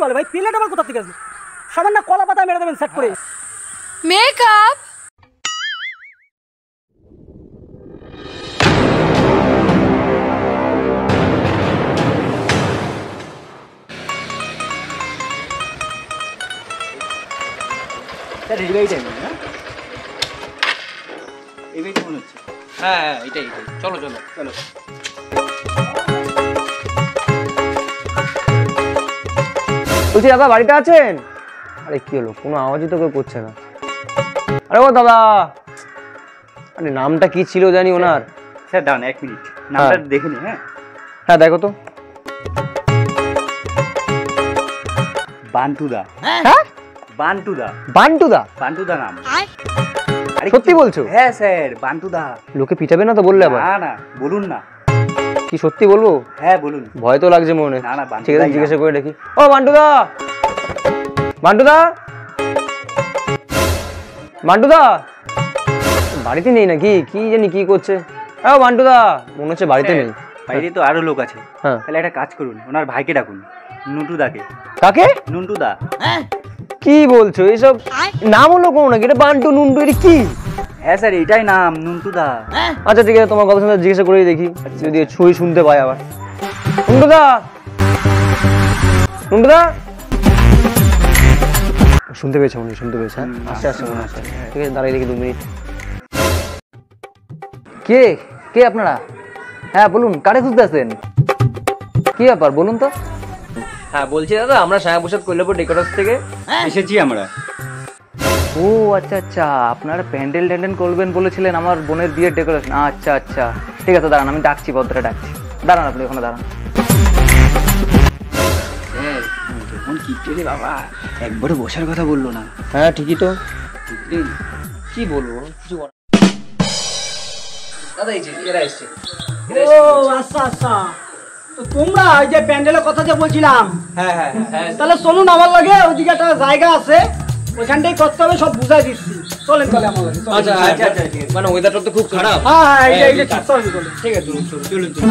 বলে ভাই? প্লেট আবার কোথা থেকে আসবে? সামান্য কলা পাতা মেরে দেবেন সেট করে। মেকআপ হ্যাঁ এটাই চলো চলো চলো। বলছি দাদা বাড়িতে আছেন? আরে কি হলো, কোনো আওয়াজই তো কেউ করছে না। আরে ও দাদা, আরে নামটা কি ছিল জানি ওনার? স্যার দাঁড়ান 1 মিনিট, নামটা দেখে নি। হ্যাঁ দেখো তো। বান্টুদা। হ্যাঁ বান্টুদা। বান্টুদা? বান্টুদা নাম। সত্যি বলছো? হ্যাঁ স্যার বান্টুদা। লোকে পিটাবে না তো বললে আবার? না না বলুন না। কি সত্যি বলবো? হ্যাঁ বলুন। ভয় তো লাগছে মনে। না না ঠিক আছে জিজ্ঞাসা করে দেখি। ও বান্টুদা, বান্টুদা, বান্টুদা বাড়িতে নেই নাকি? কি জানি কি করছে। ও বান্টুদা মনে হচ্ছে বাড়িতে নেই। বাইরে তো আরো লোক আছে। হ্যাঁ তাহলে একটা কাজ করুন, ওনার ভাইকে ডাকুন, নুন্টুদাকে। কাকে? নুন্টুদা। কি বলছো? এইসব নাম হলো কোনো নাকি? এটা বান্টু নুন্টু এটা কি? হ্যাঁ স্যার এটাই নাম, নুন্টুদা। আচ্ছা ঠিক আছে, তোমার কথা শুনে জিজ্ঞাসা করে দেখি যদি ছুঁই শুনতে পাই আবার। নুন্টুদা, নুন্টুদা শুনতে পেয়েছে মনে, শুনতে পেয়েছে। হ্যাঁ আস্তে আস্তে মনে আসছে। ঠিক আছে দাঁড়িয়ে দেখি 2 মিনিট। কে কে আপনারা? হ্যাঁ বলুন, কারে খুঁজতে আসছেন? কি ব্যাপার বলুন তো। হ্যাঁ বলছি দাদা, আমরা সায়াপ্রসাদ কৈলাপুর ডেকোরেটর থেকে এসেছি আমরা। ও আচ্ছা আচ্ছা, আপনারা প্যান্ডেল ট্যান্ডেল করবেন বলেছিলেন আমার বোনের বিয়ের ডেকোরেশন। আচ্ছা আচ্ছা ঠিক আছে দাঁড়ান, আমি ডাকছি, ভদ্রটা ডাকছি। দাঁড়ান আপনি ওখানে দাঁড়ান। বাবা একবারও বসার কথা বললো না। হ্যাঁ ঠিকই তো। কি বলবো কিছু দাদা, এই যে এরা এসছে। ও আচ্ছা আচ্ছা, তো তোমরা ওই যে প্যান্ডেলের কথা যে বলছিলাম, হ্যাঁ হ্যাঁ হ্যাঁ তাহলে চলুন আমার লাগে। ওইদিকে একটা জায়গা আছে, ওইখানটাই করতে হবে, সব বুঝাই দিচ্ছি। চলেন তাহলে আমার লাগে। আচ্ছা আচ্ছা আচ্ছা মানে ওয়েদারটা তো খুব খারাপ। হ্যাঁ হ্যাঁ এই ঠিক চলুন। ঠিক আছে চলুন চলুন।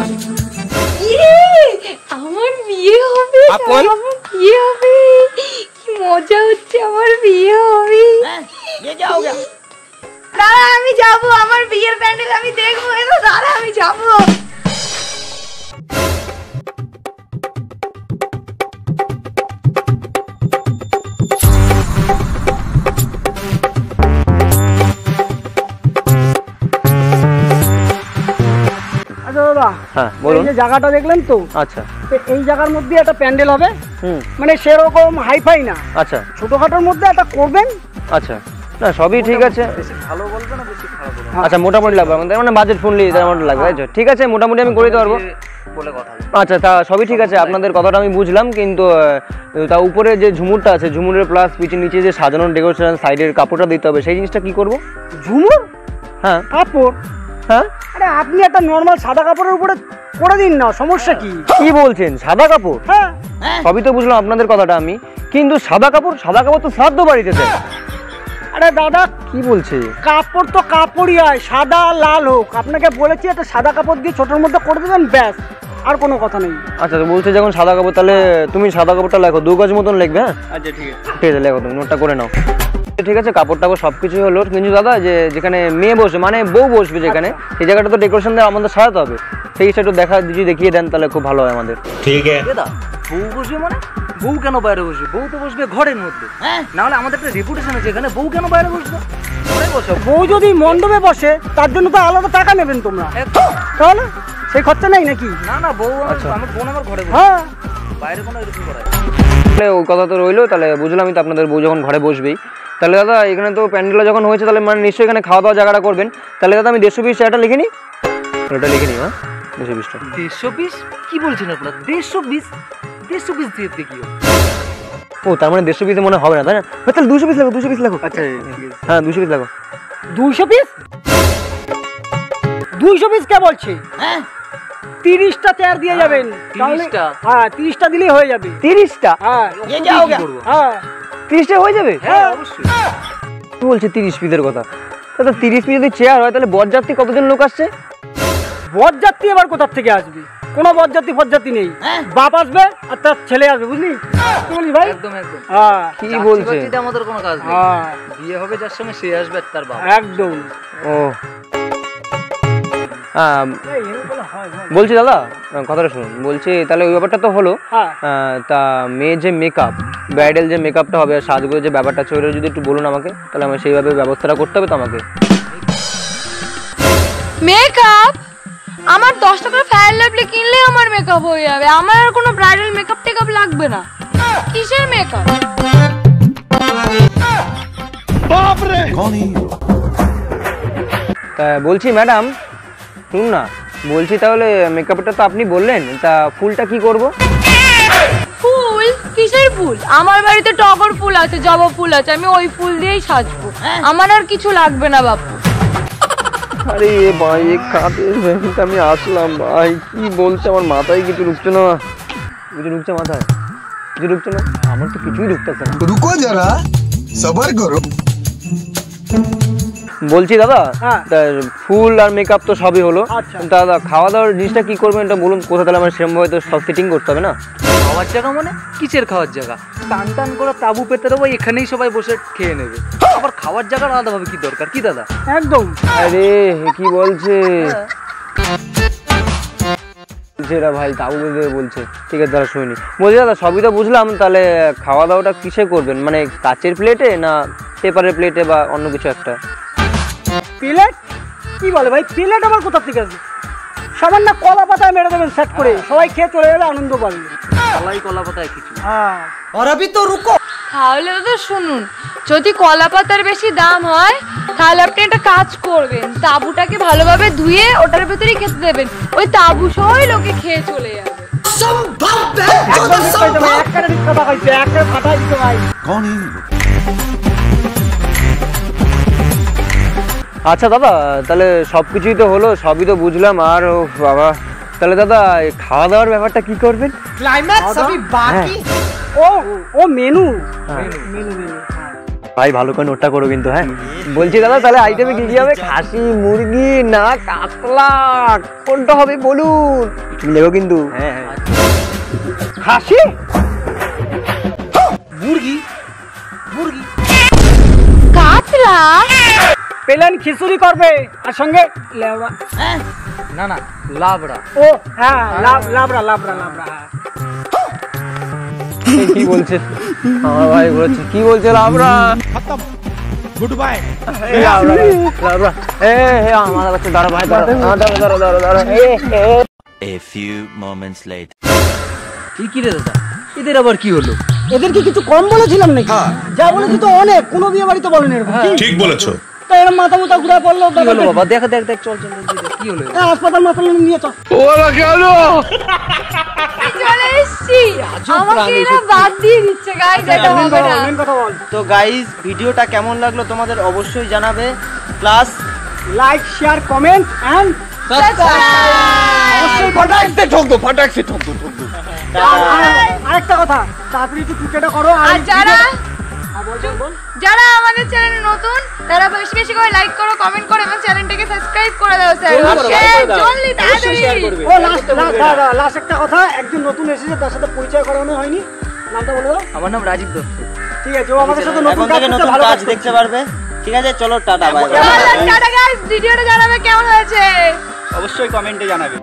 আমার বিয়ে হবে, আমার বিয়ে হবে, কি মজা হচ্ছে, আমার বিয়ে হবে। দাঁড়া আমি যাবো, আমার বিয়ের প্যান্ডেল আমি দেখবো। দাঁড়া আমি যাবো। আচ্ছা দাদা, হ্যাঁ এই বলুন। যে জায়গাটা দেখলেন তো, আচ্ছা তো এই জায়গার মধ্যে একটা প্যান্ডেল হবে। হুম মানে সেরকম হাইফাই না, আচ্ছা ছোটখাটোর মধ্যে একটা করবেন। আচ্ছা না সবই ঠিক আছে। ভালো বলবে না বেশি খারাপ বলবে? আচ্ছা মোটামুটি লাগবে আমাদের, মানে বাজেট ফ্রেন্ডলি তার মধ্যে লাগবে। আচ্ছা ঠিক আছে মোটামুটি আমি করে দিতে পারবো বলে কথা। আচ্ছা তা সবই ঠিক আছে, আপনাদের কথাটা আমি বুঝলাম, কিন্তু তা উপরে যে ঝুমুরটা আছে, ঝুমুরের প্লাস পিছনে নিচে যে সাজানোর ডেকোরেশন সাইডের কাপড়টা দিতে হবে, সেই জিনিসটা কি করব? ঝুমুর হ্যাঁ কাপড়? হ্যাঁ আরে আপনি একটা নর্মাল সাদা কাপড়ের উপরে করে দিন না, সমস্যা কি? কি বলছেন? সাদা কাপড়? হ্যাঁ সবই তো বুঝলাম আপনাদের কথাটা আমি, কিন্তু সাদা কাপড়? সাদা কাপড় তো শ্রাদ্ধ বাড়িতে দেয়। আরে দাদা কি বলছে? কাপড় তো কাপড়ই হয়, সাদা লাল হোক। আপনাকে বলেছি একটা সাদা কাপড় দিয়ে ছোটোর মধ্যে করে দেবেন, ব্যাস, আর কোনো কথা নেই। আচ্ছা তো বলছে যখন সাদা কাপড়, তাহলে তুমি সাদা কাপড়টা লেখো, 2 গজ মতন লিখবে। হ্যাঁ আচ্ছা ঠিক আছে ঠিক আছে লেখো, তুমি নোটটা করে নাও। ঠিক আছে কাপড় টাপড় সব কিছুই হলো, কিন্তু দাদা যে যেখানে মেয়ে বসবে মানে বউ বসবে যেখানে, সেই জায়গাটা তো ডেকোরেশন দিয়ে আমাদের সাজাতে হবে। সেই জিনিসটা একটু দেখিয়ে দেন তাহলে খুব ভালো হয় আমাদের। ঠিক আছে। দাদা বউ বসবে মানে? বউ কেন বাইরে বসবে? বউ তো বসবে ঘরের মধ্যে। না হলে আমাদের একটা রেপুটেশন আছে এখানে, বউ কেন বাইরে বসবে? ঘরে বসো। বউ যদি মণ্ডপে বসে তার জন্য তো আলাদা টাকা নেবেন তোমরা, তাহলে সেই খরচা নেই নাকি? না না বউ আমার বোন আমার ঘরে বসবে, হ্যাঁ বাইরে কোনো এরকম করা তাহলে ওই কথা তো রইলো, তাহলে বুঝলামই তো আপনাদের বউ যখন ঘরে বসবেই। তাহলে দাদা এখানে তো প্যান্ডেলটা যখন হয়েছে, তাহলে মানে নিশ্চয়ই এখানে খাওয়া দাওয়া জায়গাটা করবেন। তাহলে দাদা আমি 150 পিস এটা লিখে নিই, ওটা লিখে নিই। হ্যাঁ 150 পিসটা। 150 পিস? কি বলছেন আপনারা? 150 পিস? 150 পিস দিয়ে কি হবে? ও তার মানে 150 পিসে মনে হবে না, তাই না? তাহলে 200 পিস লাগো, 200 পিস লাগো। আচ্ছা হ্যাঁ 200 পিস লাগো। 200 পিস? 200 পিস কে বলছে? 30টা চেয়ার দিয়ে যাবেন। 30টা? হ্যাঁ 30টা দিলেই হয়ে যাবে। 30টা? হ্যাঁ হ্যাঁ 30টা হয়ে যাবে? হ্যাঁ অবশ্যই। কি বলছে 30 পিসের কথা? তাহলে 30 পিস যদি চেয়ার হয়, তাহলে বরযাত্রী কতজন লোক আসছে? বরযাত্রী এবার কোথা থেকে আসবে? কোনো বজ্জাতি ফজ্জাতি নেই, বাপ আসবে আর তার ছেলে আসবে, বুঝলি? কি বলিস ভাই? একদম একদম। হ্যাঁ কি বলছে? চাচিবাচিতে আমাদের কোনো কাজ নেই, হ্যাঁ বিয়ে হবে যার সঙ্গে সে আসবে আর তার বাবা। একদম। ও বলছি দাদা, কথাটা শুনুন, বলছি তাহলে ওই ব্যাপারটা তো হলো, হ্যাঁ তা মেয়ে যে মেকআপ, ব্রাইডাল যে মেকআপটা হবে, সাজগোজের যে ব্যাপারটা আছে, ওটা যদি একটু বলুন আমাকে, তাহলে আমার সেইভাবে ব্যবস্থাটা করতে হবে তো আমাকে। মেকআপ আমার 10 টাকার ফেয়ার লাভলি কিনলে আমার মেকআপ হয়ে যাবে, আমার আর কোনো ব্রাইডাল মেকআপ টেকআপ লাগবে না। কিসের মেকআপ? তা বলছি ম্যাডাম শুনুন না, বলছি তাহলে মেকআপটা তো আপনি বললেন, তা ফুলটা কি করব? ফুল? কিসের ফুল? আমার বাড়িতে টগর ফুল আছে, জবা ফুল আছে, আমি ওই ফুল দিয়েই সাজবো, আমার আর কিছু লাগবে না বাপু। আরে ভাই কাদের ভেঙে আমি আসলাম ভাই, কি বলছে আমার মাথায় কিছু ঢুকছে না, কিছু ঢুকছে মাথায়, কিছু ঢুকছে না, আমার তো কিছুই ঢুকতেছে না। रुको जरा सबर करो। বলছি দাদা, হ্যাঁ। তা ফুল আর মেকআপ তো সবই হলো, আচ্ছা। দাদা খাওয়া দাওয়ার জিনিসটা কি করবেন এটা বলুন, কোথা তাহলে আমার সেরকম ভাবে তো সব সেটিং করতে হবে না? খাওয়ার জায়গা মানে কিসের খাওয়ার জায়গা? টান টান করে তাবু পেতে দেবো, এখানেই সবাই বসে খেয়ে নেবে, আবার খাওয়ার জায়গার আলাদাভাবে কি দরকার? কি দাদা? একদম। আরে কি বলছে যেটা ভাই তাবু বেঁধে বলছে, ঠিক আছে দাদা শুনি। বলছি দাদা সবই তো বুঝলাম, তাহলে খাওয়া দাওয়াটা কিসে করবেন, মানে কাচের প্লেটে না পেপারের প্লেটে বা অন্য কিছু একটা? প্লেট? কি বলে ভাই, প্লেট আবার কোথা থেকে আসবে? সামান্য কলা পাতায় মেরে দেবেন সেট করে, সবাই খেয়ে চলে যাবে, আনন্দ পাবে। কলাই কলা পাতায় কিছু। হ্যাঁ তাহলে দাদা শুনুন, যদি কলা পাতার বেশি দাম হয় তাহলে আপনি একটা কাজ করবেন, তাবুটাকে ভালোভাবে ধুয়ে ওটার ভেতরেই খেতে দেবেন, ওই তাবু সবাই লোকে খেয়ে চলে যাবে। একদম ঠিক কইছে ভাই, একটা ঠিক কথা কইছে, একটা ফাটাই দিতে ভাই। कौन है ये लोग? আচ্ছা দাদা, তাহলে সব কিছুই তো হলো, সবই তো বুঝলাম, আর ও বাবা, তাহলে দাদা এই খাওয়া দাওয়ার ব্যাপারটা কি করবেন? ও ও মেনু হ্যাঁ। মেনু মেনু হ্যাঁ। ভাই ভালো করে নোটটা করো কিন্তু, হ্যাঁ। বলছি দাদা তাহলে আইটেমে কি কি হবে? খাসি, মুরগি না কাতলা, কোনটা হবে বলুন, তুমি লেগো কিন্তু। হ্যাঁ হ্যাঁ, খাসি, মুরগি মুরগি কাতলা? প্লেন খিচুড়ি করবে আর সঙ্গে লেওড়া। না না, লাবড়া। ও হ্যাঁ, লাবড়া লাবড়া লাবড়া হ্যাঁ। এই কি বলছে আমার ভাই, বলছে কি বলছে লাবড়া? Good bye. লাবড়া লাবড়া, এ হে আমার কাছে দাঁড়া ভাই, দাঁড়া দাঁড়া দাঁড়া দাঁড়া। A few moments later. কি রে দাদা, এদের আবার কি হলো? এদেরকে কিছু কম বলেছিলাম নাকি? যা বলেছি তো অনেক, কোনো বিয়ে বাড়িতে বলেন এরকম। ठीक बोलेছো। তো এরকম মাথা মুথা ঘুরে পড়লো, কি হলো বাবা? দেখ দেখ দেখ, চল চল চল, কি হলো? হাসপাতাল মাতাল নিয়ে চল। চলে এসছি, আমাকে এরা বাদ দিয়ে দিচ্ছে গাইস, এটা হবে না। মেন কথা বল। তো গাইস, ভিডিওটা কেমন লাগলো তোমাদের অবশ্যই জানাবে, plus like share comment and আরেকটা কথা, তাড়াতাড়ি একটু ক্রিকেটটা করো। আর যারা বল বল। যারা আমাদের চ্যানেলে নতুন, তারা বেশি বেশি করে লাইক করো, কমেন্ট করো এবং চ্যানেলটাকে সাবস্ক্রাইব করে দাও স্যার। জলদি তাড়াতাড়ি। ও লাস্ট একটা কথা, একজন নতুন এসেছে, তার সাথে পরিচয় করানো হয়নি, নামটা বলে দাও। আমার নাম রাজীব দত্ত। ঠিক আছে, ও আমাদের সাথে নতুন এখন কাজ থেকে করতে নতুন ভালো কাজ কাজ দেখতে দেখতে পারবে। ঠিক আছে, চলো tata, bye bye. Tata guys, ভিডিওটা জানাবে কেমন হয়েছে। অবশ্যই কমেন্টে জানাবে।